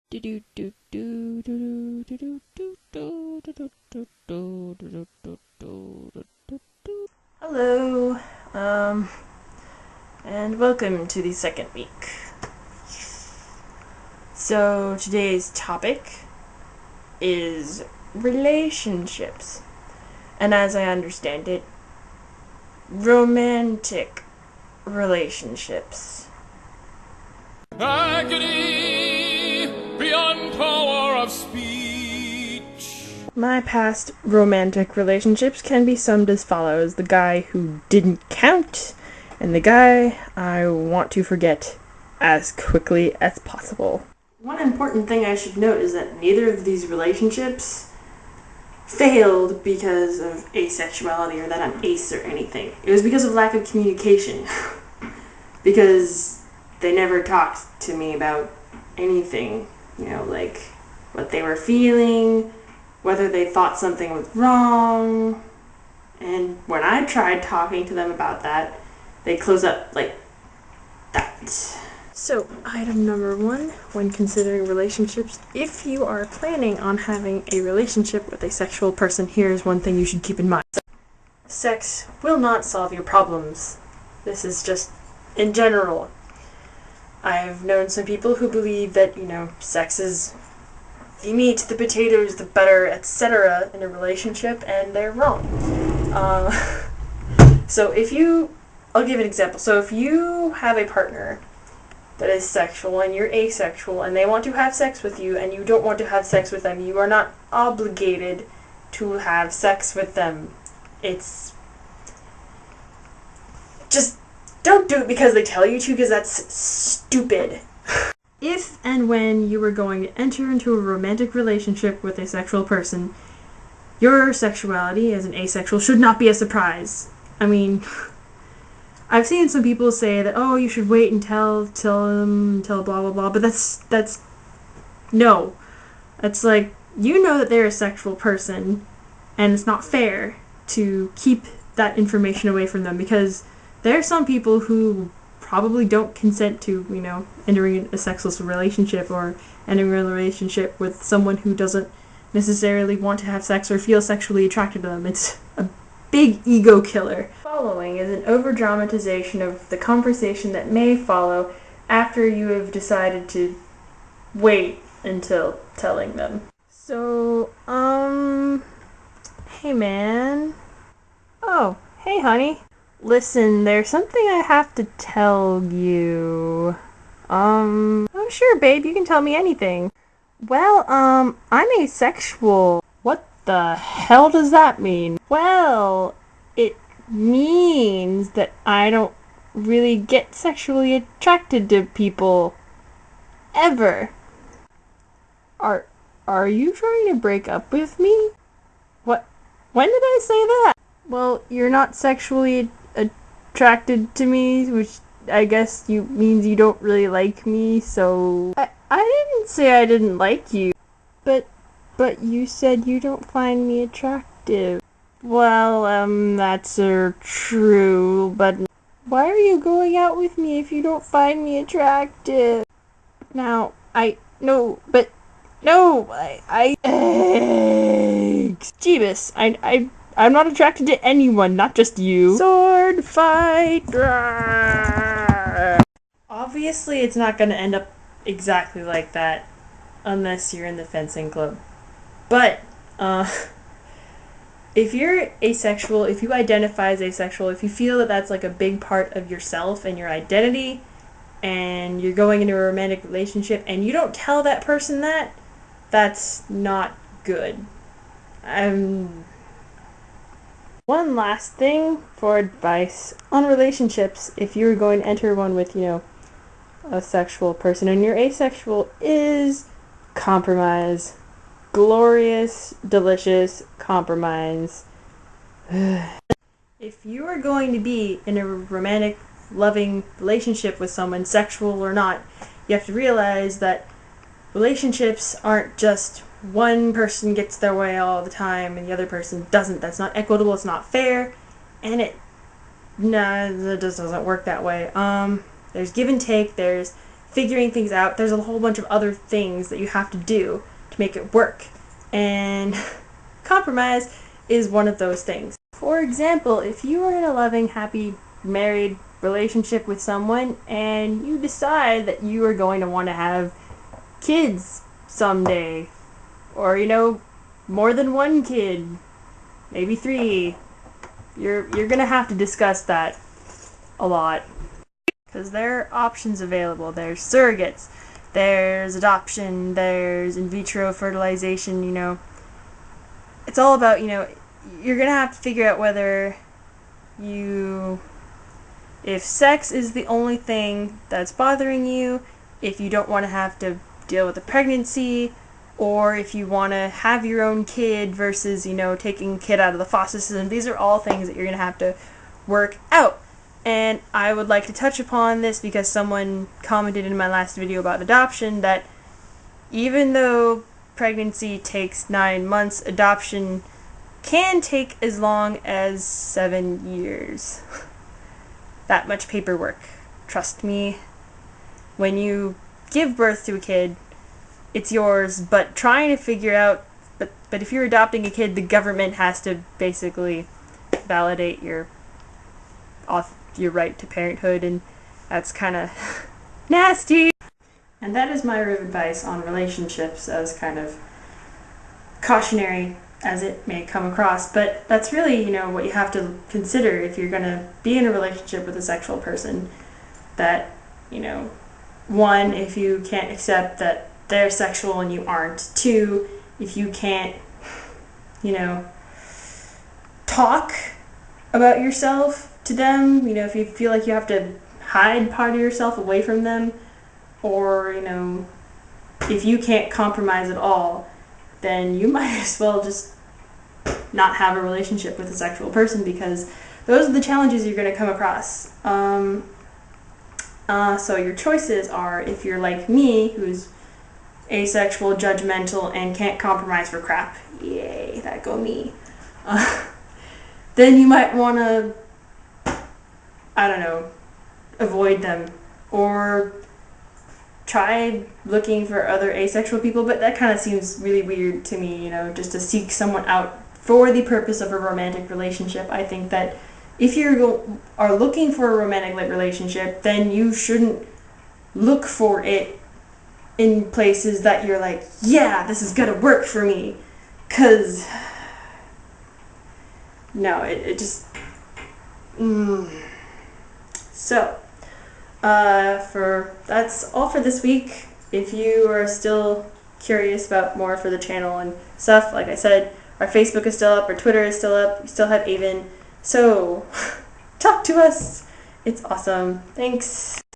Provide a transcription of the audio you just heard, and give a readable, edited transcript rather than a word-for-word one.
Hello, and welcome to the second week. So today's topic is relationships, and as I understand it, romantic relationships. Agony beyond power of speech. My past romantic relationships can be summed as follows: the guy who didn't count, and the guy I want to forget as quickly as possible. One important thing I should note is that neither of these relationships failed because of asexuality or that I'm ace or anything. It was because of lack of communication. Because they never talked to me about anything, like what they were feeling, whether they thought something was wrong. And when I tried talking to them about that, they close up like that. So, item number 1, when considering relationships, if you are planning on having a relationship with a sexual person, here's one thing you should keep in mind. Sex will not solve your problems. This is just in general. I've known some people who believe that, sex is the meat, the potatoes, the butter, etc. in a relationship, and they're wrong. I'll give an example. So if you have a partner that is sexual and you're asexual and they want to have sex with you and you don't want to have sex with them, you are not obligated to have sex with them. It's just don't do it because they tell you to, because that's stupid. If and when you are going to enter into a romantic relationship with a sexual person, your sexuality as an asexual should not be a surprise. I mean, I've seen some people say that, oh, you should wait until blah blah blah, but that's no. It's like, you know that they're a sexual person, and it's not fair to keep that information away from them, because there are some people who probably don't consent to, entering a sexless relationship or entering a relationship with someone who doesn't necessarily want to have sex or feel sexually attracted to them. It's a big ego killer. Following is an over-dramatization of the conversation that may follow after you have decided to wait until telling them. So, hey man. Oh, hey honey. Listen, there's something I have to tell you. Oh sure, babe, you can tell me anything. Well, I'm asexual. What the hell does that mean? Well, it means that I don't really get sexually attracted to people. Ever. Are you trying to break up with me? What? When did I say that? Well, you're not sexually attracted to me, which I guess means you don't really like me, so I didn't say I didn't like you. But you said you don't find me attractive. Well, that's true, but why are you going out with me if you don't find me attractive? Now, Jeebus, I'm not attracted to anyone, not just you. Sword fight! Obviously, it's not going to end up exactly like that unless you're in the fencing club. But, if you're asexual, if you identify as asexual, if you feel that that's like a big part of yourself and your identity, and you're going into a romantic relationship and you don't tell that person that, that's not good. One last thing for advice on relationships: if you're going to enter one with, a sexual person and you're asexual, is compromise. Glorious, delicious compromise. If you are going to be in a romantic, loving relationship with someone, sexual or not, you have to realize that relationships aren't just one person gets their way all the time and the other person doesn't. That's not equitable, it's not fair, and it just doesn't work that way. There's give and take, there's figuring things out. There's a whole bunch of other things that you have to do to make it work. And compromise is one of those things. For example, if you are in a loving, happy, married relationship with someone and you decide that you are going to want to have kids someday, or more than one kid, maybe 3, you're gonna have to discuss that a lot, because there are options available. There's surrogates, there's adoption, there's in vitro fertilization. It's all about, you're gonna have to figure out whether if sex is the only thing that's bothering you, if you don't want to have to deal with a pregnancy, or if you want to have your own kid versus, taking a kid out of the foster system. These are all things that you're going to have to work out. And I would like to touch upon this because someone commented in my last video about adoption that even though pregnancy takes 9 months, adoption can take as long as 7 years. That much paperwork. Trust me. When you give birth to a kid, it's yours, but trying to figure out, but if you're adopting a kid, the government has to basically validate your right to parenthood, and that's kind of nasty. And that is my advice on relationships, as kind of cautionary as it may come across, but that's really, what you have to consider if you're going to be in a relationship with a sexual person. That, 1, if you can't accept that they're sexual and you aren't. 2, if you can't, talk about yourself to them, if you feel like you have to hide part of yourself away from them, or, if you can't compromise at all, then you might as well just not have a relationship with a sexual person, because those are the challenges you're going to come across. So your choices are, if you're like me, who's asexual, judgmental, and can't compromise for crap, yay, that go me, then you might want to, avoid them, or try looking for other asexual people, but that kind of seems really weird to me, just to seek someone out for the purpose of a romantic relationship. I think that if you are looking for a romantic relationship, then you shouldn't look for it in places that you're like, yeah, this is gonna work for me, because no, it just So that's all for this week. If you are still curious about more for the channel and stuff, like I said, our Facebook is still up, our Twitter is still up, we still have Avon, so talk to us. It's awesome. Thanks.